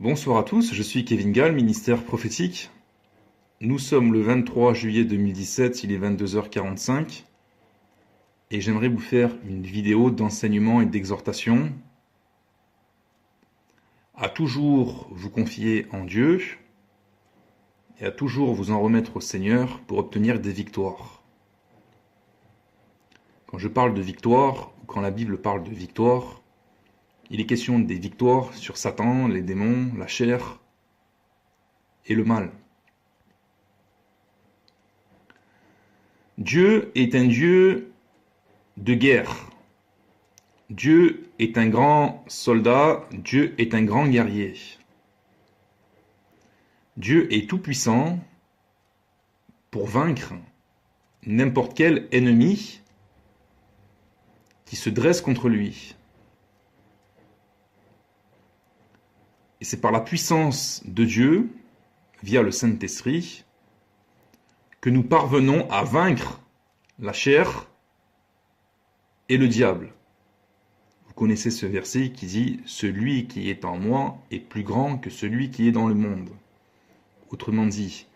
Bonsoir à tous, je suis Kevin Gall, ministère prophétique. Nous sommes le 23 juillet 2017, il est 22h45 et j'aimerais vous faire une vidéo d'enseignement et d'exhortation à toujours vous confier en Dieu et à toujours vous en remettre au Seigneur pour obtenir des victoires. Quand je parle de victoire, ou quand la Bible parle de victoire, il est question des victoires sur Satan, les démons, la chair et le mal. Dieu est un Dieu de guerre. Dieu est un grand soldat, Dieu est un grand guerrier. Dieu est tout-puissant pour vaincre n'importe quel ennemi qui se dresse contre lui. Et c'est par la puissance de Dieu, via le Saint-Esprit, que nous parvenons à vaincre la chair et le diable. Vous connaissez ce verset qui dit « Celui qui est en moi est plus grand que celui qui est dans le monde ». Autrement dit,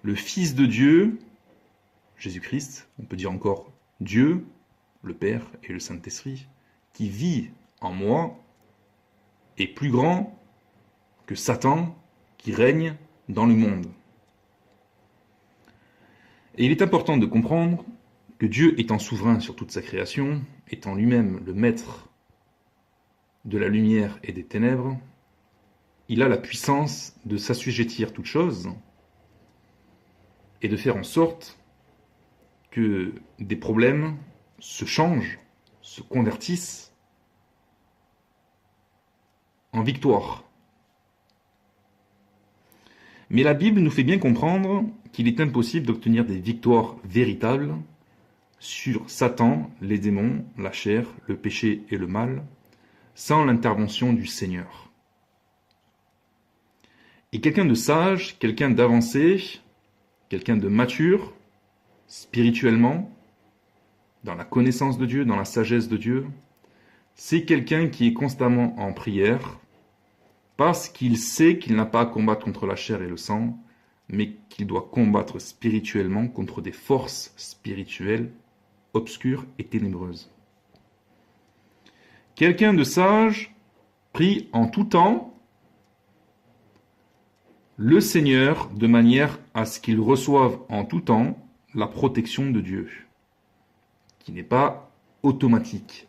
le Fils de Dieu, Jésus-Christ, on peut dire encore Dieu, le Père et le Saint-Esprit, qui vit en moi, est plus grand que Satan qui règne dans le monde. Et il est important de comprendre que Dieu étant souverain sur toute sa création, étant lui-même le maître de la lumière et des ténèbres, il a la puissance de s'assujettir toutes choses et de faire en sorte que des problèmes se changent, se convertissent en victoire. Mais la Bible nous fait bien comprendre qu'il est impossible d'obtenir des victoires véritables sur Satan, les démons, la chair, le péché et le mal, sans l'intervention du Seigneur. Et quelqu'un de sage, quelqu'un d'avancé, quelqu'un de mature, spirituellement, dans la connaissance de Dieu, dans la sagesse de Dieu, c'est quelqu'un qui est constamment en prière, parce qu'il sait qu'il n'a pas à combattre contre la chair et le sang, mais qu'il doit combattre spirituellement contre des forces spirituelles obscures et ténébreuses. Quelqu'un de sage prie en tout temps le Seigneur de manière à ce qu'il reçoive en tout temps la protection de Dieu, qui n'est pas automatique.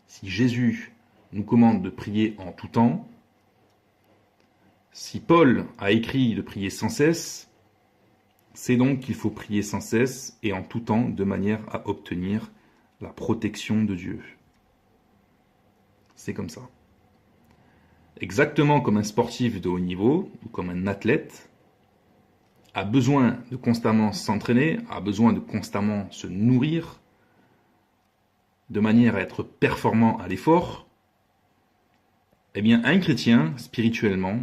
Si Jésus nous commande de prier en tout temps, si Paul a écrit de prier sans cesse, c'est donc qu'il faut prier sans cesse et en tout temps de manière à obtenir la protection de Dieu. C'est comme ça. Exactement comme un sportif de haut niveau ou comme un athlète a besoin de constamment s'entraîner, a besoin de constamment se nourrir de manière à être performant à l'effort, eh bien un chrétien, spirituellement,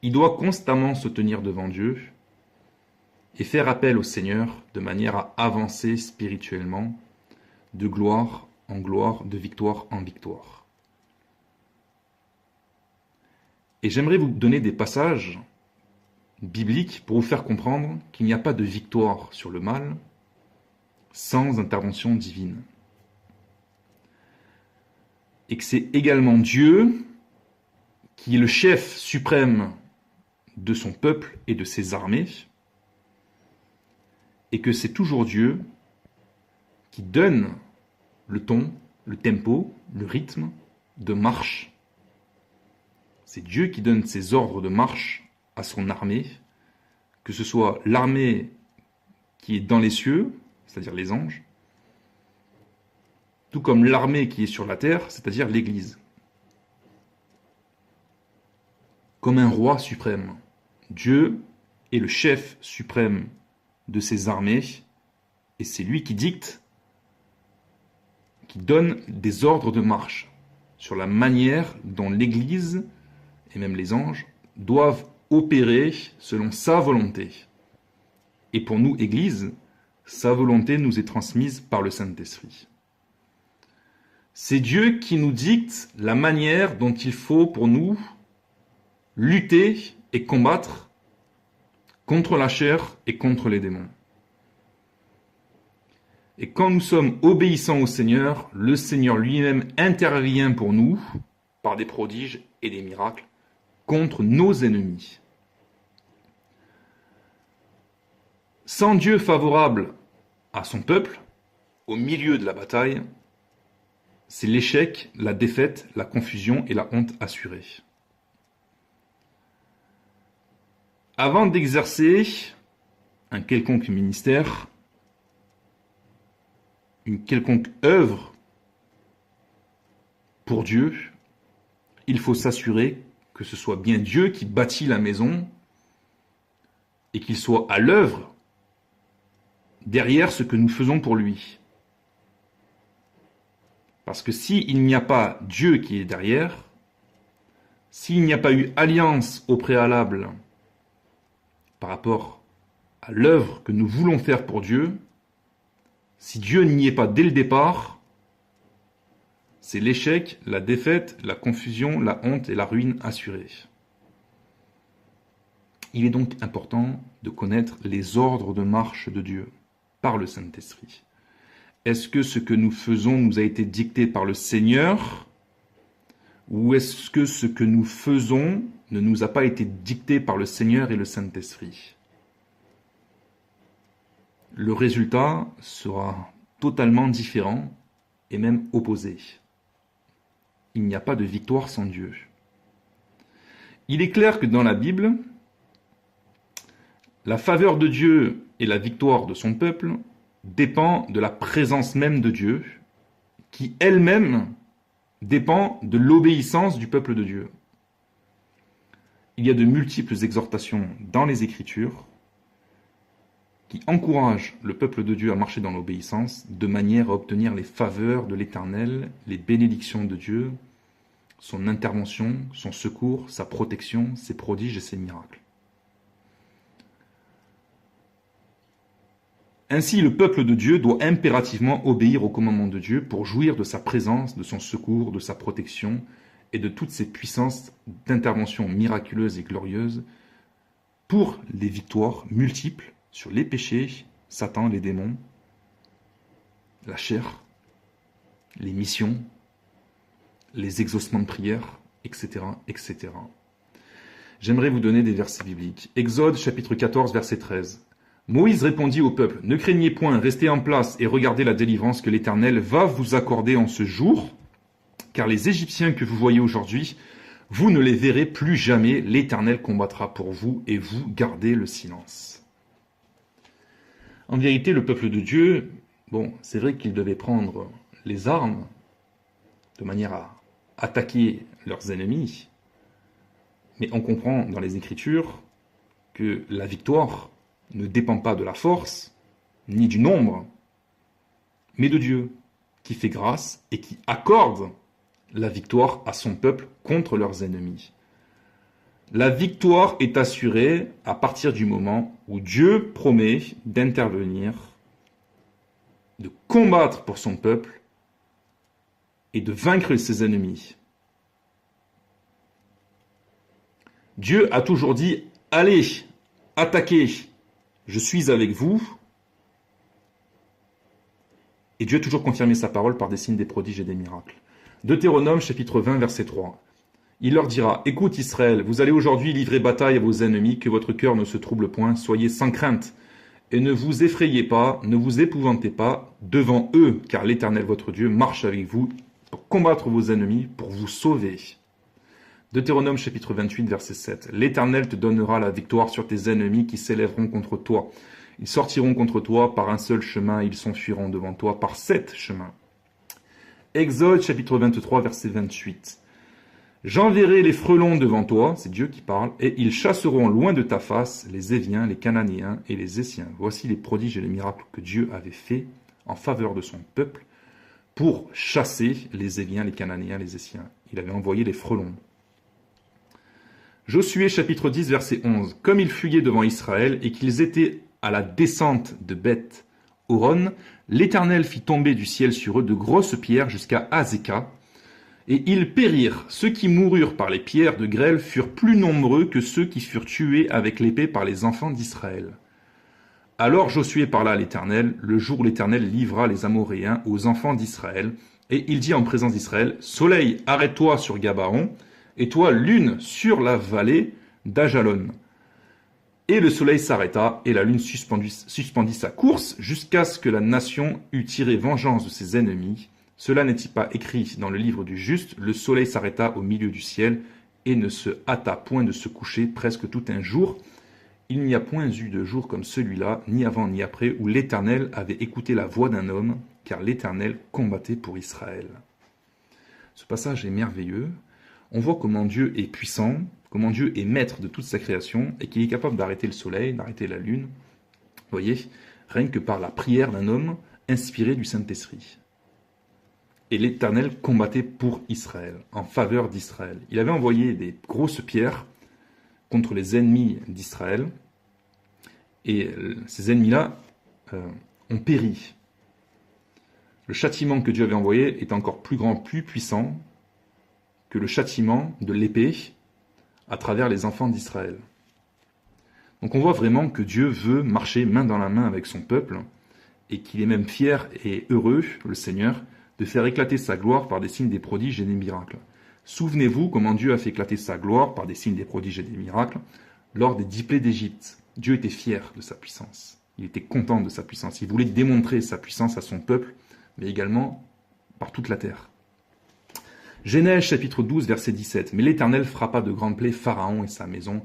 il doit constamment se tenir devant Dieu et faire appel au Seigneur de manière à avancer spirituellement de gloire en gloire, de victoire en victoire. Et j'aimerais vous donner des passages bibliques pour vous faire comprendre qu'il n'y a pas de victoire sur le mal sans intervention divine. Et que c'est également Dieu qui est le chef suprême de son peuple et de ses armées, et que c'est toujours Dieu qui donne le ton, le tempo, le rythme de marche. C'est Dieu qui donne ses ordres de marche à son armée, que ce soit l'armée qui est dans les cieux, c'est-à-dire les anges, tout comme l'armée qui est sur la terre, c'est-à-dire l'Église. Comme un roi suprême, Dieu est le chef suprême de ses armées, et c'est lui qui dicte, qui donne des ordres de marche sur la manière dont l'Église, et même les anges, doivent opérer selon sa volonté. Et pour nous, Église, sa volonté nous est transmise par le Saint-Esprit. C'est Dieu qui nous dicte la manière dont il faut pour nous lutter et combattre contre la chair et contre les démons. Et quand nous sommes obéissants au Seigneur, le Seigneur lui-même intervient pour nous par des prodiges et des miracles contre nos ennemis. Sans Dieu favorable à son peuple, au milieu de la bataille, c'est l'échec, la défaite, la confusion et la honte assurée. Avant d'exercer un quelconque ministère, une quelconque œuvre pour Dieu, il faut s'assurer que ce soit bien Dieu qui bâtit la maison et qu'il soit à l'œuvre derrière ce que nous faisons pour lui. Parce que s'il n'y a pas Dieu qui est derrière, s'il n'y a pas eu alliance au préalable par rapport à l'œuvre que nous voulons faire pour Dieu, si Dieu n'y est pas dès le départ, c'est l'échec, la défaite, la confusion, la honte et la ruine assurée. Il est donc important de connaître les ordres de marche de Dieu par le Saint-Esprit. Est-ce que ce que nous faisons nous a été dicté par le Seigneur ou est-ce que ce que nous faisons ne nous a pas été dicté par le Seigneur et le Saint-Esprit? Le résultat sera totalement différent et même opposé. Il n'y a pas de victoire sans Dieu. Il est clair que dans la Bible, la faveur de Dieu et la victoire de son peuple dépend de la présence même de Dieu, qui elle-même dépend de l'obéissance du peuple de Dieu. Il y a de multiples exhortations dans les Écritures qui encouragent le peuple de Dieu à marcher dans l'obéissance de manière à obtenir les faveurs de l'Éternel, les bénédictions de Dieu, son intervention, son secours, sa protection, ses prodiges et ses miracles. Ainsi, le peuple de Dieu doit impérativement obéir au commandement de Dieu pour jouir de sa présence, de son secours, de sa protection et de toutes ses puissances d'intervention miraculeuses et glorieuses pour les victoires multiples sur les péchés, Satan, les démons, la chair, les missions, les exaucements de prière, etc., etc. J'aimerais vous donner des versets bibliques. Exode chapitre 14, verset 13. Moïse répondit au peuple, « Ne craignez point, restez en place et regardez la délivrance que l'Éternel va vous accorder en ce jour, car les Égyptiens que vous voyez aujourd'hui, vous ne les verrez plus jamais, l'Éternel combattra pour vous et vous gardez le silence. » En vérité, le peuple de Dieu, c'est vrai qu'ils devaient prendre les armes de manière à attaquer leurs ennemis, mais on comprend dans les Écritures que la victoire ne dépend pas de la force, ni du nombre, mais de Dieu, qui fait grâce et qui accorde la victoire à son peuple contre leurs ennemis. La victoire est assurée à partir du moment où Dieu promet d'intervenir, de combattre pour son peuple et de vaincre ses ennemis. Dieu a toujours dit « Allez, attaquez !» Je suis avec vous. Et Dieu a toujours confirmé sa parole par des signes, des prodiges et des miracles. Deutéronome chapitre 20, verset 3. Il leur dira, « Écoute Israël, vous allez aujourd'hui livrer bataille à vos ennemis, que votre cœur ne se trouble point, soyez sans crainte, et ne vous effrayez pas, ne vous épouvantez pas devant eux, car l'Éternel votre Dieu marche avec vous pour combattre vos ennemis, pour vous sauver. » Deutéronome chapitre 28, verset 7. « L'Éternel te donnera la victoire sur tes ennemis qui s'élèveront contre toi. Ils sortiront contre toi par un seul chemin, ils s'enfuiront devant toi par 7 chemins. » Exode chapitre 23, verset 28. « J'enverrai les frelons devant toi, c'est Dieu qui parle, et ils chasseront loin de ta face les Éviens, les Cananéens et les Essiens. Voici les prodiges et les miracles que Dieu avait faits en faveur de son peuple pour chasser les Éviens, les Cananéens, les Essiens. Il avait envoyé les frelons. » Josué chapitre 10, verset 11. « Comme ils fuyaient devant Israël et qu'ils étaient à la descente de Beth Horon, l'Éternel fit tomber du ciel sur eux de grosses pierres jusqu'à Azéka, Et ils périrent. Ceux qui moururent par les pierres de grêle furent plus nombreux que ceux qui furent tués avec l'épée par les enfants d'Israël. Alors Josué parla à l'Éternel, le jour où l'Éternel livra les Amoréens aux enfants d'Israël, et il dit en présence d'Israël, Soleil, arrête-toi sur Gabaon, et toi, lune, sur la vallée d'Ajalon. Et le soleil s'arrêta, et la lune suspendit sa course, jusqu'à ce que la nation eût tiré vengeance de ses ennemis. Cela n'est-il pas écrit dans le livre du juste, le soleil s'arrêta au milieu du ciel, et ne se hâta point de se coucher presque tout un jour. Il n'y a point eu de jour comme celui-là, ni avant ni après, où l'Éternel avait écouté la voix d'un homme, car l'Éternel combattait pour Israël. Ce passage est merveilleux. On voit comment Dieu est puissant, comment Dieu est maître de toute sa création, et qu'il est capable d'arrêter le soleil, d'arrêter la lune. Vous voyez, rien que par la prière d'un homme inspiré du Saint-Esprit. Et l'Éternel combattait pour Israël, en faveur d'Israël. Il avait envoyé des grosses pierres contre les ennemis d'Israël, et ces ennemis-là ont péri. Le châtiment que Dieu avait envoyé est encore plus grand, plus puissant que le châtiment de l'épée à travers les enfants d'Israël. Donc on voit vraiment que Dieu veut marcher main dans la main avec son peuple, et qu'il est même fier et heureux, le Seigneur, de faire éclater sa gloire par des signes, des prodiges et des miracles. Souvenez-vous comment Dieu a fait éclater sa gloire par des signes, des prodiges et des miracles lors des 10 plaies d'Égypte. Dieu était fier de sa puissance. Il était content de sa puissance. Il voulait démontrer sa puissance à son peuple, mais également par toute la terre. Genèse chapitre 12, verset 17. Mais l'Éternel frappa de grandes plaies Pharaon et sa maison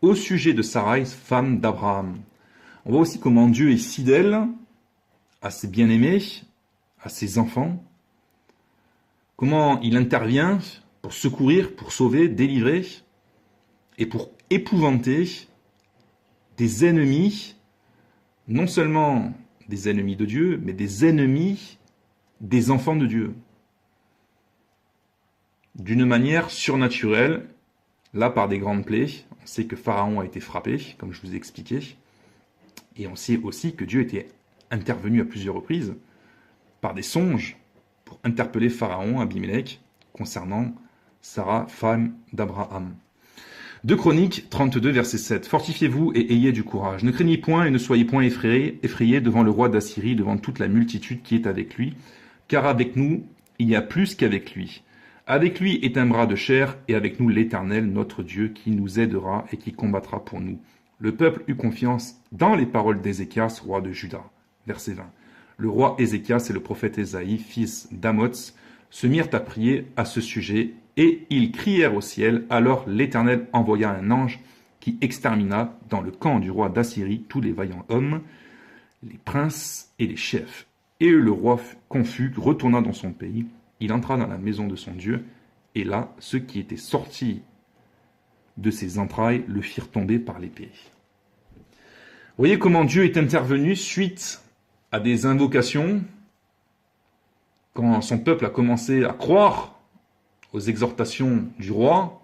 au sujet de Sarai, femme d'Abraham. On voit aussi comment Dieu est fidèle à ses bien-aimés, à ses enfants, comment il intervient pour secourir, pour sauver, délivrer, et pour épouvanter des ennemis, non seulement des ennemis de Dieu, mais des ennemis des enfants de Dieu. D'une manière surnaturelle, là par des grandes plaies, on sait que Pharaon a été frappé, comme je vous ai expliqué, et on sait aussi que Dieu était intervenu à plusieurs reprises par des songes pour interpeller Pharaon, Abimelech, concernant Sarah, femme d'Abraham. 2 Chroniques 32, verset 7. Fortifiez-vous et ayez du courage. Ne craignez point et ne soyez point effrayés devant le roi d'Assyrie, devant toute la multitude qui est avec lui, car avec nous, il y a plus qu'avec lui. Avec lui est un bras de chair, et avec nous l'Éternel, notre Dieu, qui nous aidera et qui combattra pour nous. Le peuple eut confiance dans les paroles d'Ézéchias, roi de Juda. Verset 20. Le roi Ézéchias et le prophète Ésaïe, fils d'Amoz, se mirent à prier à ce sujet, et ils crièrent au ciel. Alors l'Éternel envoya un ange qui extermina dans le camp du roi d'Assyrie tous les vaillants hommes, les princes et les chefs. Et le roi confus retourna dans son pays. Il entra dans la maison de son Dieu, et là, ceux qui étaient sortis de ses entrailles le firent tomber par l'épée. Vous voyez comment Dieu est intervenu suite à des invocations, quand son peuple a commencé à croire aux exhortations du roi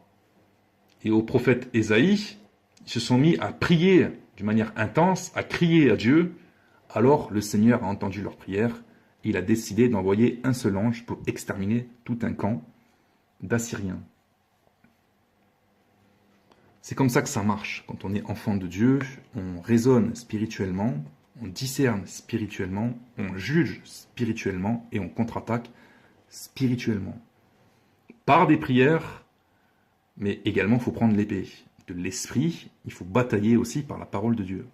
et au prophète Ésaïe, ils se sont mis à prier d'une manière intense, à crier à Dieu. Alors le Seigneur a entendu leur prière. Il a décidé d'envoyer un seul ange pour exterminer tout un camp d'Assyriens. C'est comme ça que ça marche. Quand on est enfant de Dieu, on raisonne spirituellement, on discerne spirituellement, on juge spirituellement et on contre-attaque spirituellement. Par des prières, mais également il faut prendre l'épée de l'esprit, il faut batailler aussi par la parole de Dieu.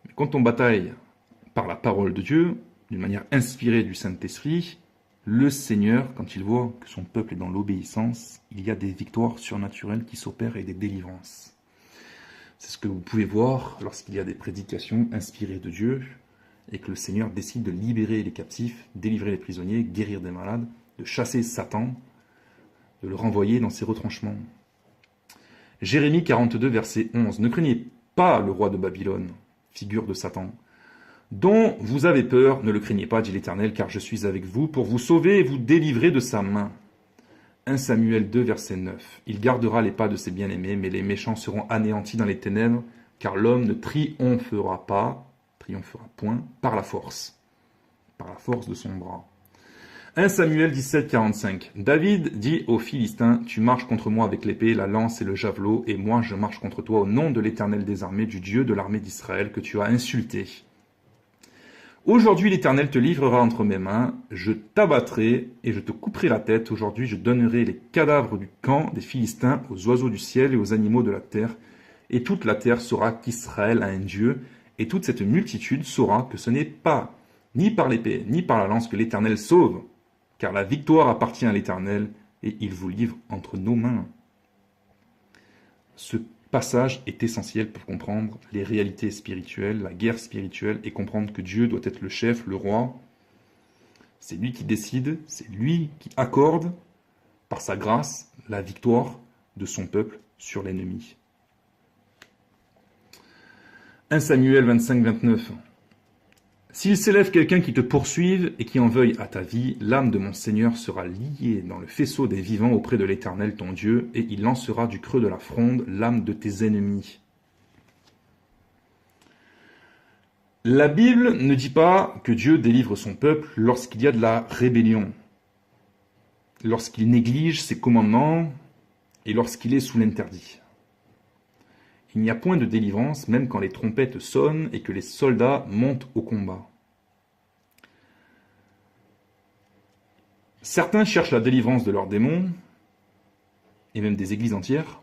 Mais quand on bataille par la parole de Dieu, d'une manière inspirée du Saint-Esprit, le Seigneur, quand il voit que son peuple est dans l'obéissance, il y a des victoires surnaturelles qui s'opèrent et des délivrances. C'est ce que vous pouvez voir lorsqu'il y a des prédications inspirées de Dieu et que le Seigneur décide de libérer les captifs, délivrer les prisonniers, guérir des malades, de chasser Satan, de le renvoyer dans ses retranchements. Jérémie 42, verset 11. Ne craignez pas le roi de Babylone, figure de Satan, dont vous avez peur, ne le craignez pas, dit l'Éternel, car je suis avec vous pour vous sauver et vous délivrer de sa main. 1 Samuel 2, verset 9. Il gardera les pas de ses bien-aimés, mais les méchants seront anéantis dans les ténèbres, car l'homme ne triomphera point, par la force de son bras. 1 Samuel 17, 45. David dit aux Philistins, tu marches contre moi avec l'épée, la lance et le javelot, et moi je marche contre toi au nom de l'Éternel des armées, du Dieu de l'armée d'Israël que tu as insulté. Aujourd'hui l'Éternel te livrera entre mes mains, je t'abattrai et je te couperai la tête. Aujourd'hui je donnerai les cadavres du camp des Philistins aux oiseaux du ciel et aux animaux de la terre, et toute la terre saura qu'Israël a un Dieu, et toute cette multitude saura que ce n'est pas ni par l'épée ni par la lance que l'Éternel sauve, car la victoire appartient à l'Éternel, et il vous livre entre nos mains. Ce passage est essentiel pour comprendre les réalités spirituelles, la guerre spirituelle, et comprendre que Dieu doit être le chef, le roi. C'est lui qui décide, c'est lui qui accorde, par sa grâce, la victoire de son peuple sur l'ennemi. 1 Samuel 25, 29. S'il s'élève quelqu'un qui te poursuive et qui en veuille à ta vie, l'âme de mon Seigneur sera liée dans le faisceau des vivants auprès de l'Éternel ton Dieu, et il lancera du creux de la fronde l'âme de tes ennemis. La Bible ne dit pas que Dieu délivre son peuple lorsqu'il y a de la rébellion, lorsqu'il néglige ses commandements et lorsqu'il est sous l'interdit. Il n'y a point de délivrance, même quand les trompettes sonnent et que les soldats montent au combat. Certains cherchent la délivrance de leurs démons, et même des églises entières,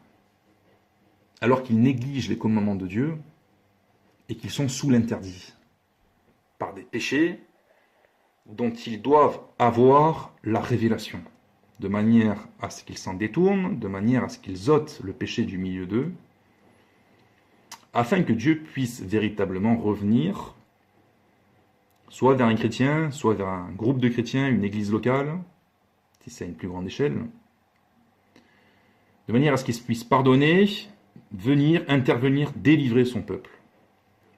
alors qu'ils négligent les commandements de Dieu et qu'ils sont sous l'interdit, par des péchés dont ils doivent avoir la révélation, de manière à ce qu'ils s'en détournent, de manière à ce qu'ils ôtent le péché du milieu d'eux, afin que Dieu puisse véritablement revenir, soit vers un chrétien, soit vers un groupe de chrétiens, une église locale, si c'est à une plus grande échelle, de manière à ce qu'il puisse pardonner, venir, intervenir, délivrer son peuple.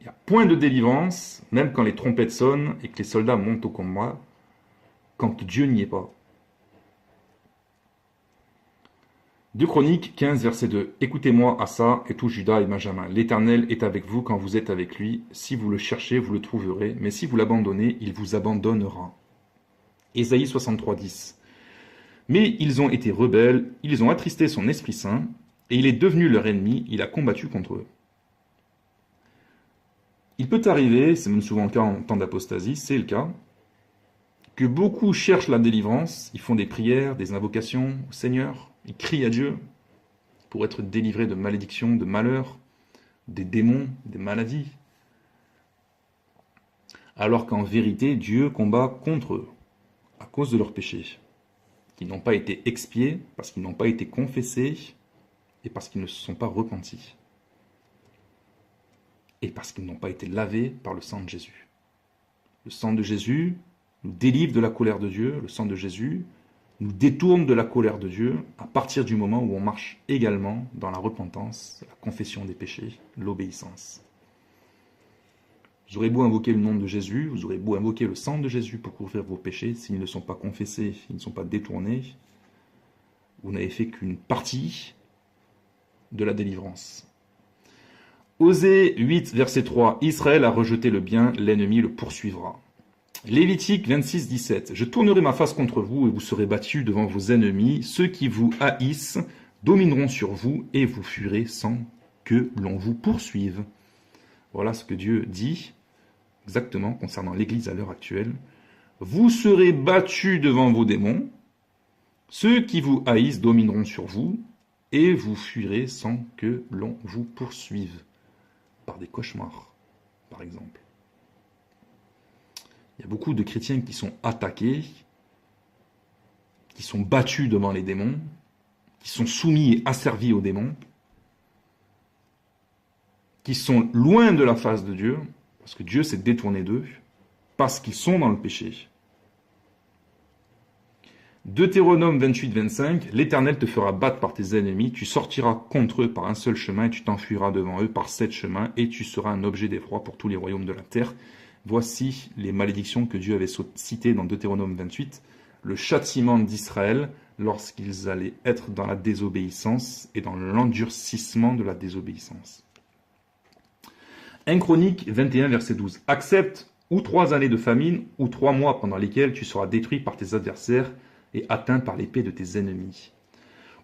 Il n'y a point de délivrance, même quand les trompettes sonnent et que les soldats montent au combat, quand Dieu n'y est pas. 2 Chroniques 15, verset 2. Écoutez-moi, Assa, et tout Juda et Benjamin. L'Éternel est avec vous quand vous êtes avec lui. Si vous le cherchez, vous le trouverez. Mais si vous l'abandonnez, il vous abandonnera. Ésaïe 63, 10. Mais ils ont été rebelles, ils ont attristé son Esprit Saint, et il est devenu leur ennemi, il a combattu contre eux. Il peut arriver, c'est même souvent le cas en temps d'apostasie, c'est le cas, que beaucoup cherchent la délivrance, ils font des prières, des invocations au Seigneur, ils crient à Dieu pour être délivrés de malédictions, de malheurs, des démons, des maladies. Alors qu'en vérité, Dieu combat contre eux, à cause de leurs péchés, qui n'ont pas été expiés, parce qu'ils n'ont pas été confessés, et parce qu'ils ne se sont pas repentis. Et parce qu'ils n'ont pas été lavés par le sang de Jésus. Le sang de Jésus nous délivre de la colère de Dieu, le sang de Jésus nous détourne de la colère de Dieu à partir du moment où on marche également dans la repentance, la confession des péchés, l'obéissance. Vous aurez beau invoquer le nom de Jésus, vous aurez beau invoquer le sang de Jésus pour couvrir vos péchés, s'ils ne sont pas confessés, s'ils ne sont pas détournés, vous n'avez fait qu'une partie de la délivrance. Osée 8, verset 3, Israël a rejeté le bien, l'ennemi le poursuivra. Lévitique 26, 17. Je tournerai ma face contre vous et vous serez battus devant vos ennemis. Ceux qui vous haïssent domineront sur vous et vous fuirez sans que l'on vous poursuive. Voilà ce que Dieu dit exactement concernant l'Église à l'heure actuelle. Vous serez battus devant vos démons. Ceux qui vous haïssent domineront sur vous et vous fuirez sans que l'on vous poursuive. Par des cauchemars, par exemple. Il y a beaucoup de chrétiens qui sont attaqués, qui sont battus devant les démons, qui sont soumis et asservis aux démons, qui sont loin de la face de Dieu, parce que Dieu s'est détourné d'eux, parce qu'ils sont dans le péché. Deutéronome 28, 25, l'Éternel te fera battre par tes ennemis, tu sortiras contre eux par un seul chemin, et tu t'enfuiras devant eux par 7 chemins, et tu seras un objet d'effroi pour tous les royaumes de la terre. Voici les malédictions que Dieu avait citées dans Deutéronome 28, le châtiment d'Israël lorsqu'ils allaient être dans la désobéissance et dans l'endurcissement de la désobéissance. 1 Chronique 21, verset 12. Accepte ou 3 années de famine, ou 3 mois pendant lesquels tu seras détruit par tes adversaires et atteint par l'épée de tes ennemis.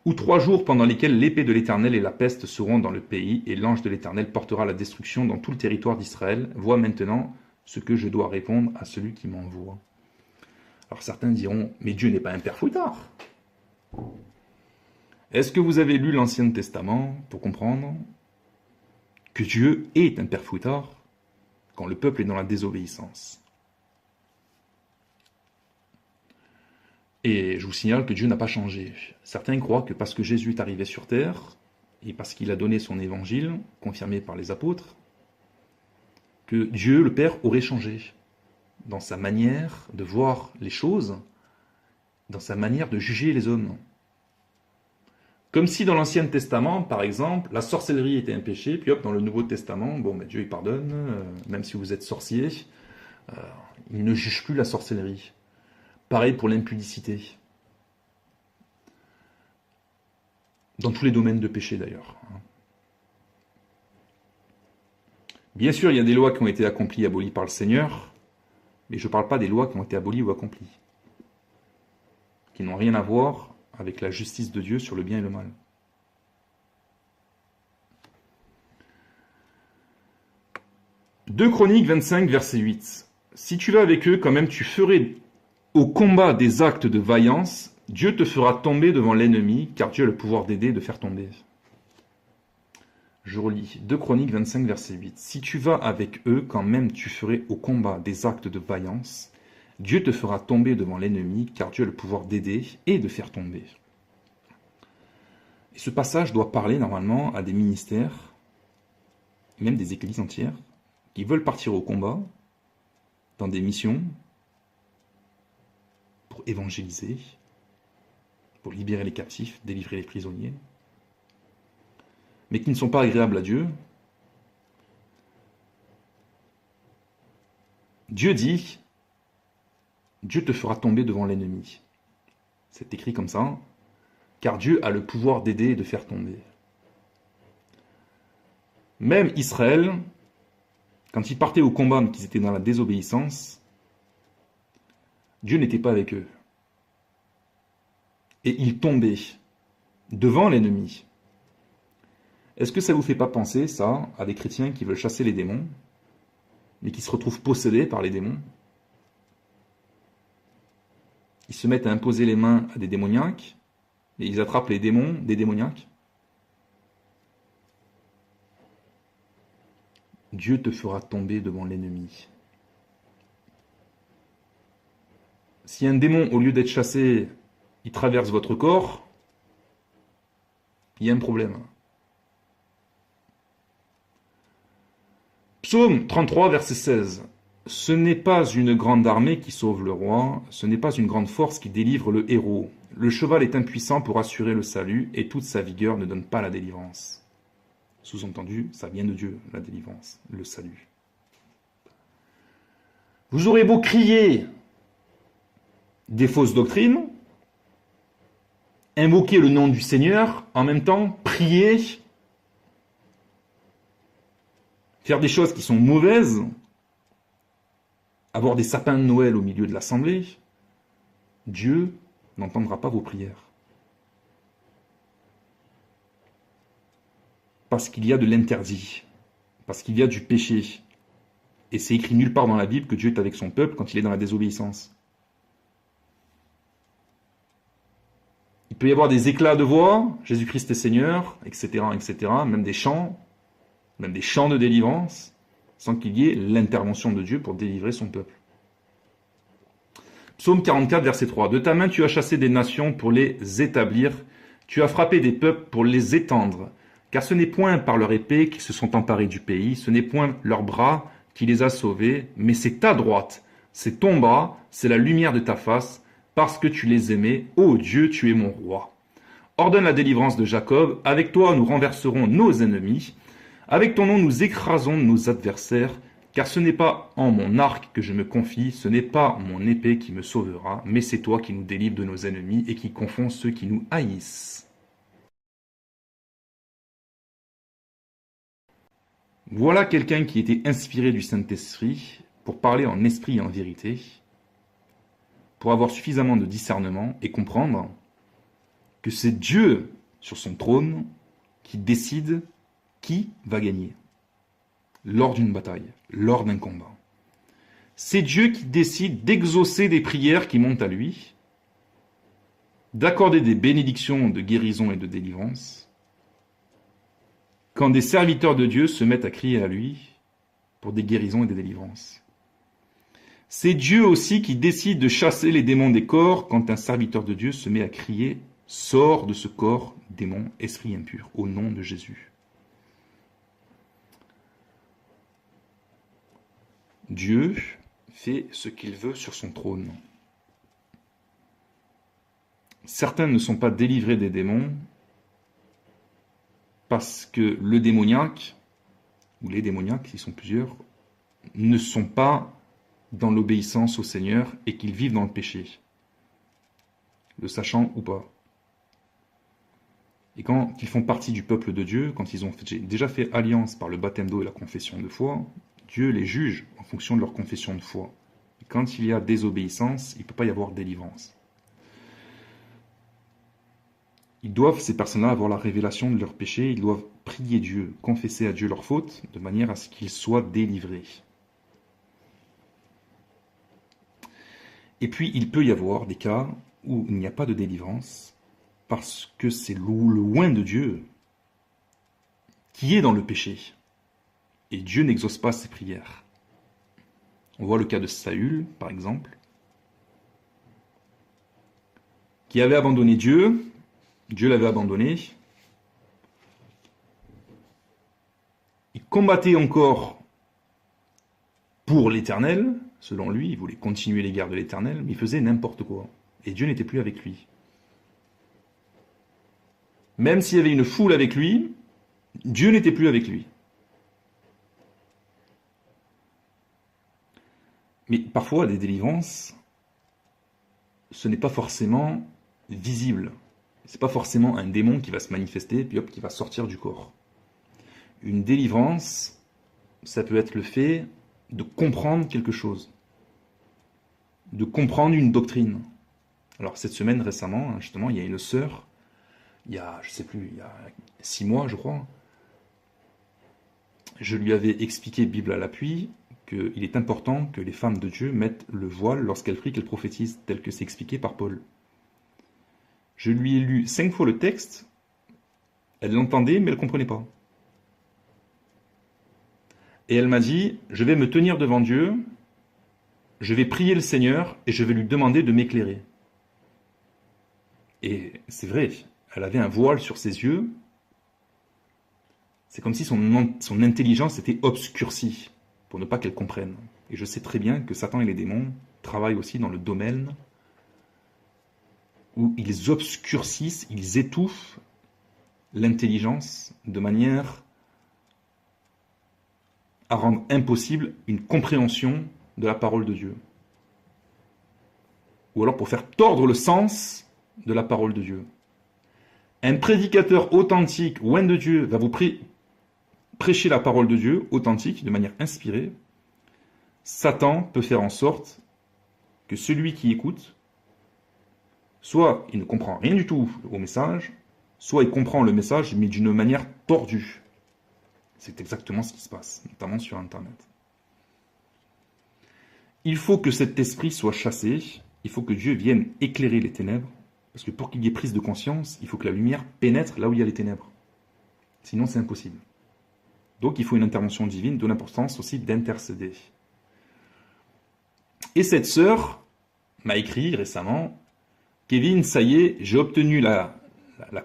Ou 3 jours pendant lesquels l'épée de l'Éternel et la peste seront dans le pays, et l'ange de l'Éternel portera la destruction dans tout le territoire d'Israël. Vois maintenant ce que je dois répondre à celui qui m'envoie. Alors certains diront, mais Dieu n'est pas un père fouettard. Est-ce que vous avez lu l'Ancien Testament pour comprendre que Dieu est un père fouettard quand le peuple est dans la désobéissance? Et je vous signale que Dieu n'a pas changé. Certains croient que parce que Jésus est arrivé sur terre, et parce qu'il a donné son évangile, confirmé par les apôtres, que Dieu, le Père, aurait changé dans sa manière de voir les choses, dans sa manière de juger les hommes. Comme si dans l'Ancien Testament, par exemple, la sorcellerie était un péché, puis hop, dans le Nouveau Testament, bon, ben, Dieu il pardonne, même si vous êtes sorcier, il ne juge plus la sorcellerie. Pareil pour l'impudicité. Dans tous les domaines de péché d'ailleurs. Bien sûr, il y a des lois qui ont été accomplies et abolies par le Seigneur, mais je ne parle pas des lois qui ont été abolies ou accomplies, qui n'ont rien à voir avec la justice de Dieu sur le bien et le mal. Deux Chroniques 25, verset 8. Si tu vas avec eux, quand même tu ferais au combat des actes de vaillance, Dieu te fera tomber devant l'ennemi, car Dieu a le pouvoir d'aider et de faire tomber. Je relis 2 Chroniques 25, verset 8. Si tu vas avec eux, quand même tu ferais au combat des actes de vaillance, Dieu te fera tomber devant l'ennemi, car Dieu a le pouvoir d'aider et de faire tomber. Et ce passage doit parler normalement à des ministères, même des églises entières, qui veulent partir au combat, dans des missions, pour évangéliser, pour libérer les captifs, délivrer les prisonniers, mais qui ne sont pas agréables à Dieu. Dieu dit, Dieu te fera tomber devant l'ennemi. C'est écrit comme ça, car Dieu a le pouvoir d'aider et de faire tomber. Même Israël, quand ils partaient au combat, mais qu'ils étaient dans la désobéissance, Dieu n'était pas avec eux. Et ils tombaient devant l'ennemi. Est-ce que ça ne vous fait pas penser, ça, à des chrétiens qui veulent chasser les démons, mais qui se retrouvent possédés par les démons? Ils se mettent à imposer les mains à des démoniaques, et ils attrapent les démons des démoniaques. Dieu te fera tomber devant l'ennemi. Si un démon, au lieu d'être chassé, il traverse votre corps, il y a un problème. Psaume 33, verset 16. Ce n'est pas une grande armée qui sauve le roi, ce n'est pas une grande force qui délivre le héros. Le cheval est impuissant pour assurer le salut, et toute sa vigueur ne donne pas la délivrance. Sous-entendu, ça vient de Dieu, la délivrance, le salut. Vous aurez beau crier des fausses doctrines, invoquer le nom du Seigneur, en même temps prier, faire des choses qui sont mauvaises, avoir des sapins de Noël au milieu de l'assemblée, Dieu n'entendra pas vos prières. Parce qu'il y a de l'interdit, parce qu'il y a du péché. Et c'est écrit nulle part dans la Bible que Dieu est avec son peuple quand il est dans la désobéissance. Il peut y avoir des éclats de voix, Jésus-Christ est Seigneur, etc., etc., même des chants de délivrance, sans qu'il y ait l'intervention de Dieu pour délivrer son peuple. Psaume 44, verset 3. De ta main tu as chassé des nations pour les établir, tu as frappé des peuples pour les étendre, car ce n'est point par leur épée qu'ils se sont emparés du pays, ce n'est point leur bras qui les a sauvés, mais c'est ta droite, c'est ton bras, c'est la lumière de ta face, parce que tu les aimais, ô Dieu, tu es mon roi. Ordonne la délivrance de Jacob, avec toi nous renverserons nos ennemis, avec ton nom nous écrasons nos adversaires, car ce n'est pas en mon arc que je me confie, ce n'est pas mon épée qui me sauvera, mais c'est toi qui nous délivres de nos ennemis et qui confonds ceux qui nous haïssent. Voilà quelqu'un qui était inspiré du Saint-Esprit pour parler en esprit et en vérité, pour avoir suffisamment de discernement et comprendre que c'est Dieu sur son trône qui décide qui va gagner lors d'une bataille, lors d'un combat. C'est Dieu qui décide d'exaucer des prières qui montent à lui, d'accorder des bénédictions de guérison et de délivrance, quand des serviteurs de Dieu se mettent à crier à lui pour des guérisons et des délivrances. C'est Dieu aussi qui décide de chasser les démons des corps quand un serviteur de Dieu se met à crier « Sors de ce corps, démon, esprit impur, au nom de Jésus ». Dieu fait ce qu'il veut sur son trône. Certains ne sont pas délivrés des démons parce que le démoniaque, ou les démoniaques, ils sont plusieurs, ne sont pas dans l'obéissance au Seigneur et qu'ils vivent dans le péché, le sachant ou pas. Et quand ils font partie du peuple de Dieu, quand ils ont déjà fait alliance par le baptême d'eau et la confession de foi, Dieu les juge en fonction de leur confession de foi. Et quand il y a désobéissance, il ne peut pas y avoir délivrance. Ils doivent, ces personnes-là, avoir la révélation de leurs péchés, ils doivent prier Dieu, confesser à Dieu leurs fautes, de manière à ce qu'ils soient délivrés. Et puis, il peut y avoir des cas où il n'y a pas de délivrance, parce que c'est le loin de Dieu qui est dans le péché. Et Dieu n'exauce pas ses prières. On voit le cas de Saül, par exemple, qui avait abandonné Dieu, Dieu l'avait abandonné, il combattait encore pour l'Éternel, selon lui, il voulait continuer les guerres de l'Éternel, mais il faisait n'importe quoi. Et Dieu n'était plus avec lui. Même s'il y avait une foule avec lui, Dieu n'était plus avec lui. Mais parfois, des délivrances, ce n'est pas forcément visible. Ce n'est pas forcément un démon qui va se manifester, puis hop, qui va sortir du corps. Une délivrance, ça peut être le fait de comprendre quelque chose, de comprendre une doctrine. Alors cette semaine, récemment, justement, il y a une sœur, il y a 6 mois, je crois, je lui avais expliqué, Bible à l'appui, qu'il est important que les femmes de Dieu mettent le voile lorsqu'elles prient, qu'elles prophétisent, tel que c'est expliqué par Paul. Je lui ai lu 5 fois le texte, elle l'entendait, mais elle ne comprenait pas. Et elle m'a dit, je vais me tenir devant Dieu, je vais prier le Seigneur, et je vais lui demander de m'éclairer. Et c'est vrai, elle avait un voile sur ses yeux, c'est comme si son intelligence était obscurcie, pour ne pas qu'elle comprenne. Et je sais très bien que Satan et les démons travaillent aussi dans le domaine où ils obscurcissent, ils étouffent l'intelligence de manière à rendre impossible une compréhension de la parole de Dieu. Ou alors pour faire tordre le sens de la parole de Dieu. Un prédicateur authentique, loin de Dieu, va vous prêcher la parole de Dieu, authentique, de manière inspirée. Satan peut faire en sorte que celui qui écoute, soit il ne comprend rien du tout au message, soit il comprend le message, mais d'une manière tordue. C'est exactement ce qui se passe, notamment sur Internet. Il faut que cet esprit soit chassé, il faut que Dieu vienne éclairer les ténèbres, parce que pour qu'il y ait prise de conscience, il faut que la lumière pénètre là où il y a les ténèbres. Sinon, c'est impossible. Donc, il faut une intervention divine, de l'importance aussi d'intercéder. Et cette sœur m'a écrit récemment, « Kevin, ça y est, j'ai obtenu la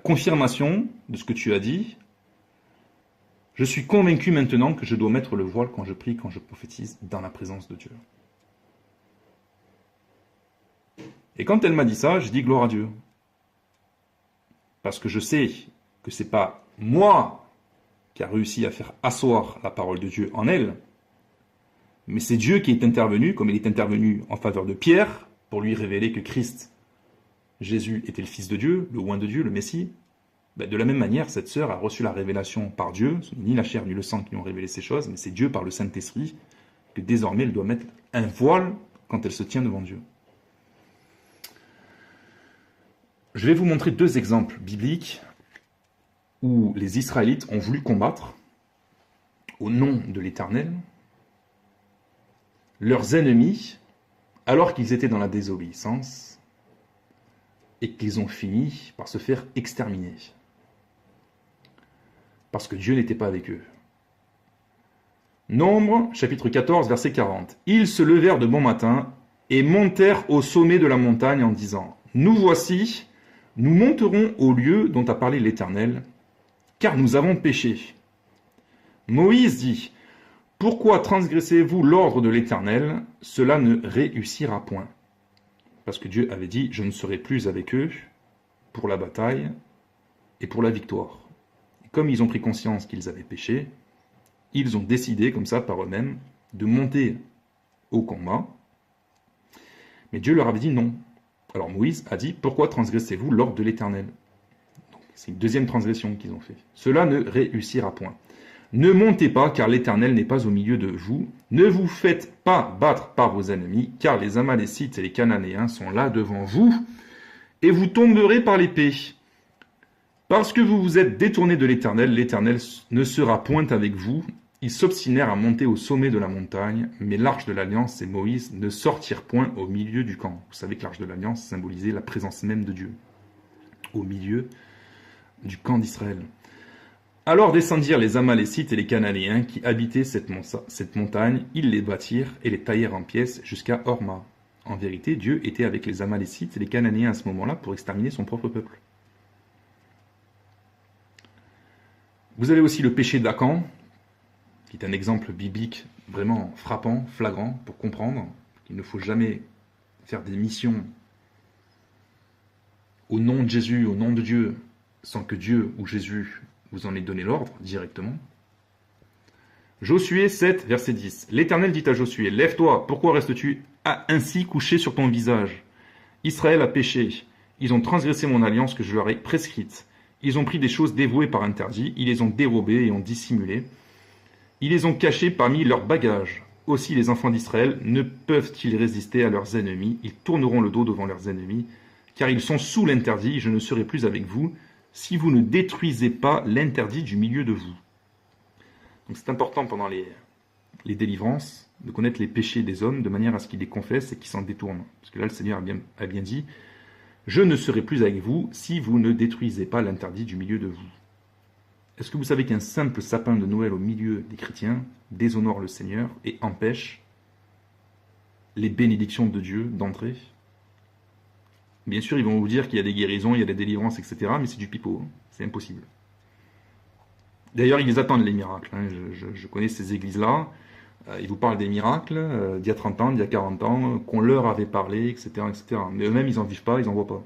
confirmation de ce que tu as dit. Je suis convaincu maintenant que je dois mettre le voile quand je prie, quand je prophétise, dans la présence de Dieu. » Et quand elle m'a dit ça, je dis gloire à Dieu. Parce que je sais que ce n'est pas moi qui a réussi à faire asseoir la parole de Dieu en elle, mais c'est Dieu qui est intervenu, comme il est intervenu en faveur de Pierre, pour lui révéler que Christ, Jésus, était le Fils de Dieu, le oint de Dieu, le Messie. Ben, de la même manière, cette sœur a reçu la révélation par Dieu, ce n'est ni la chair ni le sang qui lui ont révélé ces choses, mais c'est Dieu par le Saint-Esprit que désormais elle doit mettre un voile quand elle se tient devant Dieu. Je vais vous montrer 2 exemples bibliques où les Israélites ont voulu combattre, au nom de l'Éternel, leurs ennemis, alors qu'ils étaient dans la désobéissance, et qu'ils ont fini par se faire exterminer. Parce que Dieu n'était pas avec eux. Nombre, chapitre 14, verset 40. Ils se levèrent de bon matin et montèrent au sommet de la montagne en disant : Nous voici, nous monterons au lieu dont a parlé l'Éternel, car nous avons péché. Moïse dit : Pourquoi transgressez-vous l'ordre de l'Éternel ? Cela ne réussira point. Parce que Dieu avait dit : Je ne serai plus avec eux pour la bataille et pour la victoire. Et comme ils ont pris conscience qu'ils avaient péché, ils ont décidé, comme ça, par eux-mêmes, de monter au combat. Mais Dieu leur avait dit non. Alors Moïse a dit : Pourquoi transgressez-vous l'ordre de l'Éternel ? C'est une deuxième transgression qu'ils ont fait. Cela ne réussira point. Ne montez pas, car l'Éternel n'est pas au milieu de vous. Ne vous faites pas battre par vos ennemis, car les Amalécites et les Cananéens sont là devant vous, et vous tomberez par l'épée. Parce que vous vous êtes détournés de l'Éternel, l'Éternel ne sera point avec vous. Ils s'obstinèrent à monter au sommet de la montagne, mais l'arche de l'Alliance et Moïse ne sortirent point au milieu du camp. Vous savez que l'arche de l'Alliance symbolisait la présence même de Dieu, au milieu du camp d'Israël. Alors descendirent les Amalécites et les Cananéens qui habitaient cette montagne, ils les bâtirent et les taillèrent en pièces jusqu'à Horma. En vérité, Dieu était avec les Amalécites et les Cananéens à ce moment-là pour exterminer son propre peuple. Vous avez aussi le péché d'Akan, qui est un exemple biblique vraiment frappant, flagrant, pour comprendre qu'il ne faut jamais faire des missions au nom de Jésus, au nom de Dieu, sans que Dieu ou Jésus vous en ait donné l'ordre directement. Josué 7, verset 10. L'Éternel dit à Josué : Lève-toi, pourquoi restes-tu ainsi couché sur ton visage ? Israël a péché, ils ont transgressé mon alliance que je leur ai prescrite. Ils ont pris des choses dévouées par interdit, ils les ont dérobées et ont dissimulé. Ils les ont cachées parmi leurs bagages. Aussi les enfants d'Israël ne peuvent-ils résister à leurs ennemis. Ils tourneront le dos devant leurs ennemis, car ils sont sous l'interdit. Je ne serai plus avec vous, si vous ne détruisez pas l'interdit du milieu de vous. Donc c'est important pendant les délivrances de connaître les péchés des hommes de manière à ce qu'ils les confessent et qu'ils s'en détournent. Parce que là, le Seigneur a bien dit : Je ne serai plus avec vous si vous ne détruisez pas l'interdit du milieu de vous. Est-ce que vous savez qu'un simple sapin de Noël au milieu des chrétiens déshonore le Seigneur et empêche les bénédictions de Dieu d'entrer ? Bien sûr, ils vont vous dire qu'il y a des guérisons, il y a des délivrances, etc. Mais c'est du pipeau, hein. C'est impossible. D'ailleurs, ils les attendent, les miracles. Hein. Je connais ces églises-là. Ils vous parlent des miracles d'il y a 30 ans, d'il y a 40 ans, qu'on leur avait parlé, etc. etc. Mais eux-mêmes, ils n'en vivent pas, ils n'en voient pas.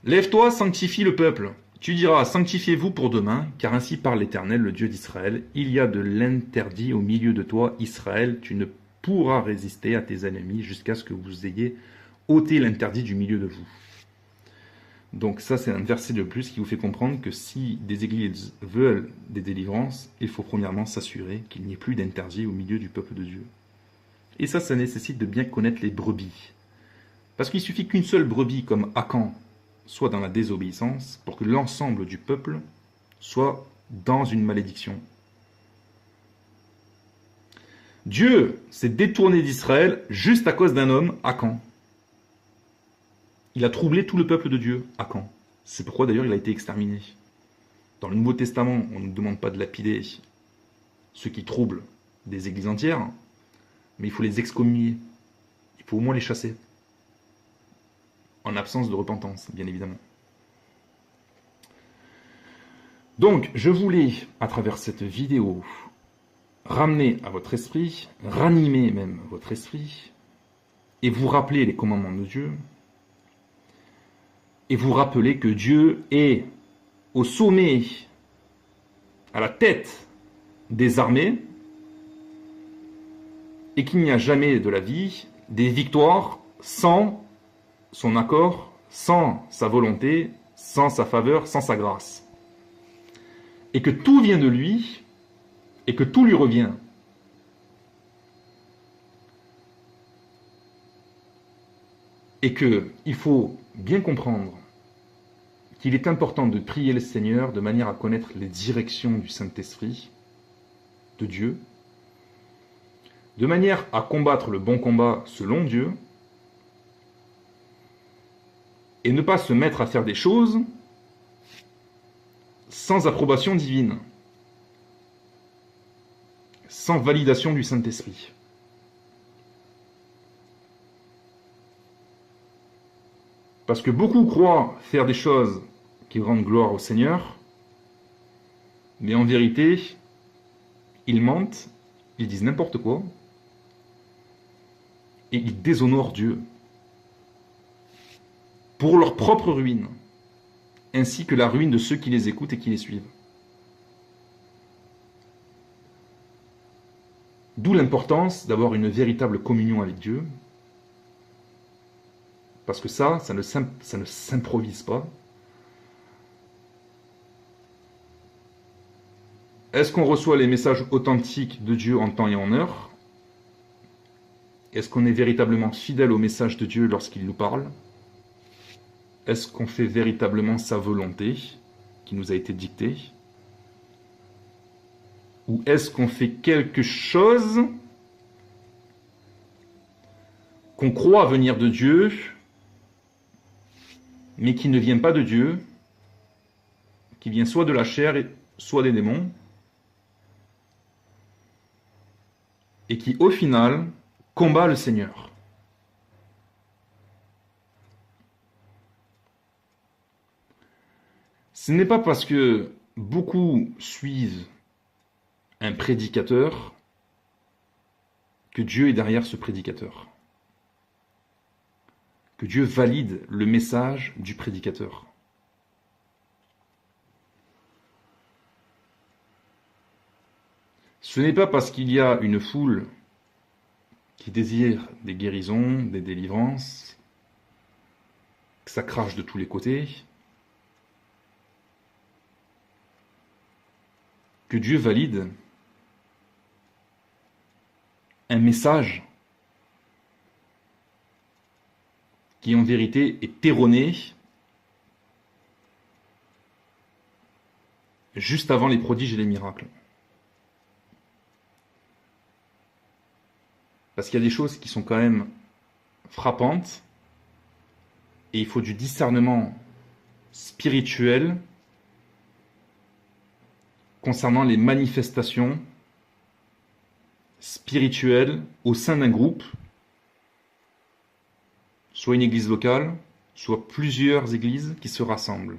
Lève-toi, sanctifie le peuple. Tu diras : Sanctifiez-vous pour demain, car ainsi parle l'Éternel, le Dieu d'Israël. Il y a de l'interdit au milieu de toi, Israël. Tu ne pourras résister à tes ennemis jusqu'à ce que vous ayez ôté l'interdit du milieu de vous. Donc ça, c'est un verset de plus qui vous fait comprendre que si des églises veulent des délivrances, il faut premièrement s'assurer qu'il n'y ait plus d'interdit au milieu du peuple de Dieu. Et ça nécessite de bien connaître les brebis. Parce qu'il suffit qu'une seule brebis comme Akan soit dans la désobéissance pour que l'ensemble du peuple soit dans une malédiction. Dieu s'est détourné d'Israël juste à cause d'un homme, Akan. Il a troublé tout le peuple de Dieu, Akan. C'est pourquoi d'ailleurs il a été exterminé. Dans le Nouveau Testament, on ne demande pas de lapider ceux qui troublent des églises entières, mais il faut les excommunier. Il faut au moins les chasser. En absence de repentance, bien évidemment. Donc, je voulais, à travers cette vidéo, ramener à votre esprit, ranimer même votre esprit, et vous rappeler les commandements de Dieu, et vous rappeler que Dieu est au sommet, à la tête des armées, et qu'il n'y a jamais de la vie des victoires sans son accord, sans sa volonté, sans sa faveur, sans sa grâce. Et que tout vient de lui, et que tout lui revient. Et qu'il faut bien comprendre qu'il est important de prier le Seigneur de manière à connaître les directions du Saint-Esprit, de Dieu, de manière à combattre le bon combat selon Dieu, et ne pas se mettre à faire des choses sans approbation divine, sans validation du Saint-Esprit. Parce que beaucoup croient faire des choses qui rendent gloire au Seigneur, mais en vérité, ils mentent, ils disent n'importe quoi, et ils déshonorent Dieu pour leur propre ruine, ainsi que la ruine de ceux qui les écoutent et qui les suivent. D'où l'importance d'avoir une véritable communion avec Dieu, parce que ça ne s'improvise pas. Est-ce qu'on reçoit les messages authentiques de Dieu en temps et en heure? Est-ce qu'on est véritablement fidèle au message de Dieu lorsqu'il nous parle? Est-ce qu'on fait véritablement sa volonté qui nous a été dictée? Ou est-ce qu'on fait quelque chose qu'on croit venir de Dieu, mais qui ne vient pas de Dieu, qui vient soit de la chair, soit des démons, et qui, au final, combat le Seigneur. Ce n'est pas parce que beaucoup suivent un prédicateur que Dieu est derrière ce prédicateur, que Dieu valide le message du prédicateur. Ce n'est pas parce qu'il y a une foule qui désire des guérisons, des délivrances, que ça crache de tous les côtés, que Dieu valide un message qui en vérité est erroné juste avant les prodiges et les miracles. Parce qu'il y a des choses qui sont quand même frappantes et il faut du discernement spirituel concernant les manifestations spirituelles au sein d'un groupe, soit une église locale, soit plusieurs églises qui se rassemblent.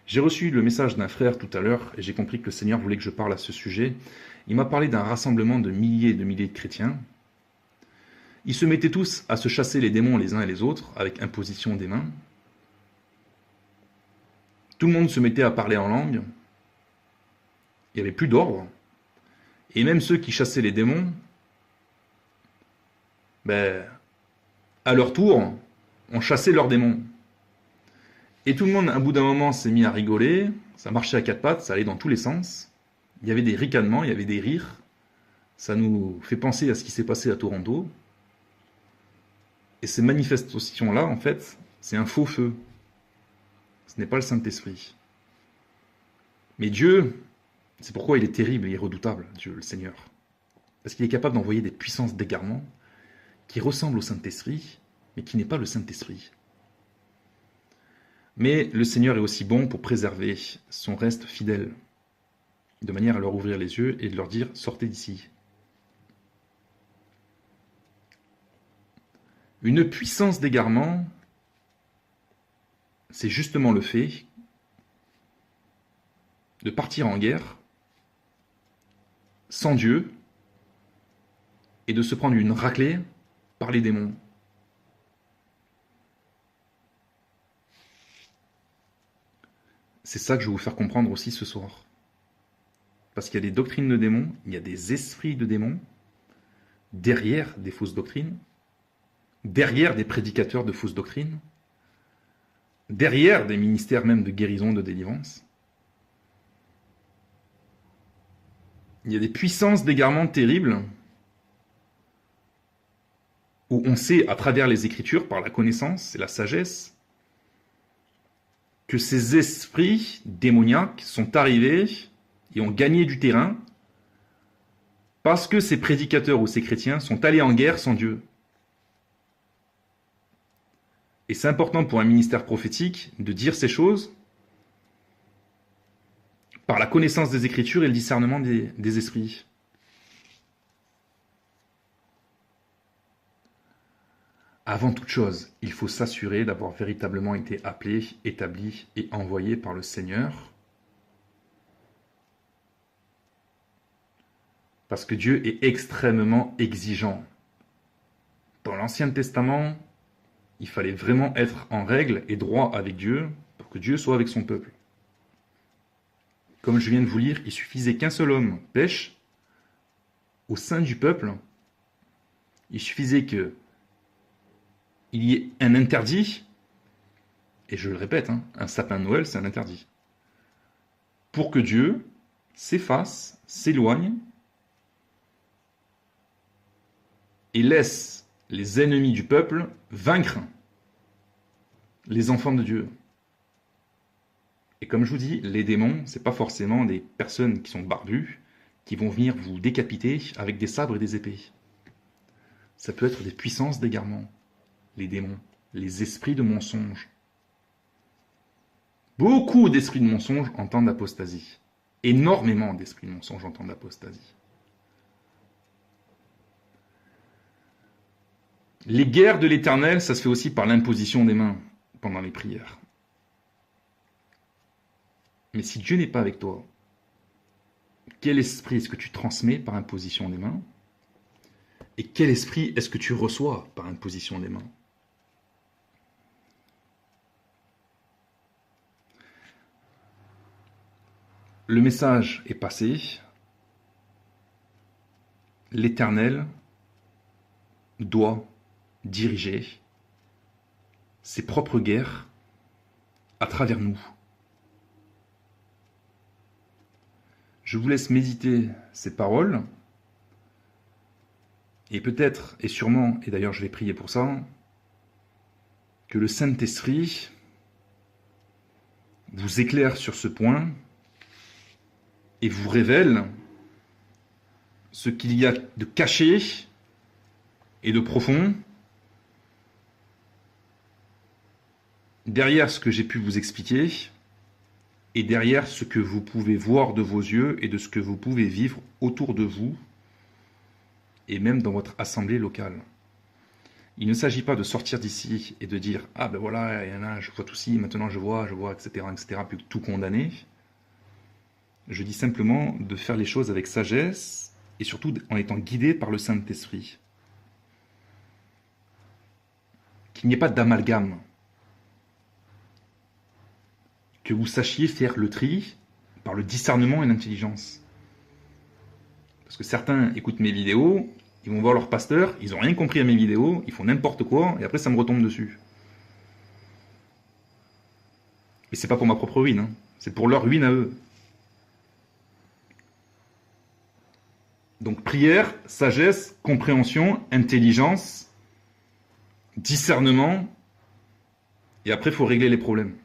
J'ai reçu le message d'un frère tout à l'heure et j'ai compris que le Seigneur voulait que je parle à ce sujet. Il m'a parlé d'un rassemblement de milliers et de milliers de chrétiens. Ils se mettaient tous à se chasser les démons les uns et les autres avec imposition des mains. Tout le monde se mettait à parler en langue. Il n'y avait plus d'ordre. Et même ceux qui chassaient les démons, à leur tour, ont chassé leurs démons. Et tout le monde, à bout d'un moment, s'est mis à rigoler. Ça marchait à quatre pattes, ça allait dans tous les sens. Il y avait des ricanements, il y avait des rires. Ça nous fait penser à ce qui s'est passé à Toronto. Et ces manifestations-là, en fait, c'est un faux feu. Ce n'est pas le Saint-Esprit. Mais Dieu, c'est pourquoi il est terrible et redoutable, Dieu, le Seigneur. Parce qu'il est capable d'envoyer des puissances d'égarement qui ressemblent au Saint-Esprit, mais qui n'est pas le Saint-Esprit. Mais le Seigneur est aussi bon pour préserver son reste fidèle, de manière à leur ouvrir les yeux et de leur dire « sortez d'ici ». Une puissance d'égarement, c'est justement le fait de partir en guerre sans Dieu et de se prendre une raclée par les démons. C'est ça que je vais vous faire comprendre aussi ce soir. Parce qu'il y a des doctrines de démons, il y a des esprits de démons derrière des fausses doctrines, derrière des prédicateurs de fausses doctrines, derrière des ministères même de guérison, de délivrance. Il y a des puissances d'égarement terribles où on sait à travers les Écritures, par la connaissance et la sagesse, que ces esprits démoniaques sont arrivés et ont gagné du terrain parce que ces prédicateurs ou ces chrétiens sont allés en guerre sans Dieu. Et c'est important pour un ministère prophétique de dire ces choses par la connaissance des Écritures et le discernement des esprits. Avant toute chose, il faut s'assurer d'avoir véritablement été appelé, établi et envoyé par le Seigneur. Parce que Dieu est extrêmement exigeant. Dans l'Ancien Testament, il fallait vraiment être en règle et droit avec Dieu pour que Dieu soit avec son peuple. Comme je viens de vous lire, il suffisait qu'un seul homme pêche au sein du peuple. Il suffisait qu'il y ait un interdit, et je le répète, un sapin de Noël, c'est un interdit, pour que Dieu s'efface, s'éloigne, et laisse les ennemis du peuple vaincre les enfants de Dieu. Et comme je vous dis, les démons, c'est pas forcément des personnes qui sont barbues, qui vont venir vous décapiter avec des sabres et des épées. Ça peut être des puissances d'égarement, les démons, les esprits de mensonge. Beaucoup d'esprits de mensonge entendent l'apostasie. Énormément d'esprits de mensonge entendent l'apostasie. Les guerres de l'Éternel, ça se fait aussi par l'imposition des mains pendant les prières. Mais si Dieu n'est pas avec toi, quel esprit est-ce que tu transmets par imposition des mains? Et quel esprit est-ce que tu reçois par imposition des mains? Le message est passé. L'Éternel doit diriger ses propres guerres à travers nous. Je vous laisse méditer ces paroles et peut-être et sûrement, et d'ailleurs je vais prier pour ça, que le Saint-Esprit vous éclaire sur ce point et vous révèle ce qu'il y a de caché et de profond derrière ce que j'ai pu vous expliquer et derrière ce que vous pouvez voir de vos yeux et de ce que vous pouvez vivre autour de vous et même dans votre assemblée locale. Il ne s'agit pas de sortir d'ici et de dire « Ah ben voilà, il y en a, je vois tout ci, maintenant je vois, etc., puis tout condamner. » Je dis simplement de faire les choses avec sagesse et surtout en étant guidé par le Saint-Esprit. Qu'il n'y ait pas d'amalgame. Que vous sachiez faire le tri par le discernement et l'intelligence. Parce que certains écoutent mes vidéos, ils vont voir leur pasteur, ils n'ont rien compris à mes vidéos, ils font n'importe quoi, et après ça me retombe dessus. Et c'est pas pour ma propre ruine, c'est pour leur ruine à eux. Donc prière, sagesse, compréhension, intelligence, discernement, et après il faut régler les problèmes.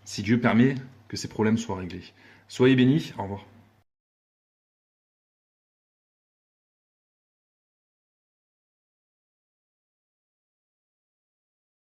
Si Dieu permet que ces problèmes soient réglés. Soyez bénis, au revoir.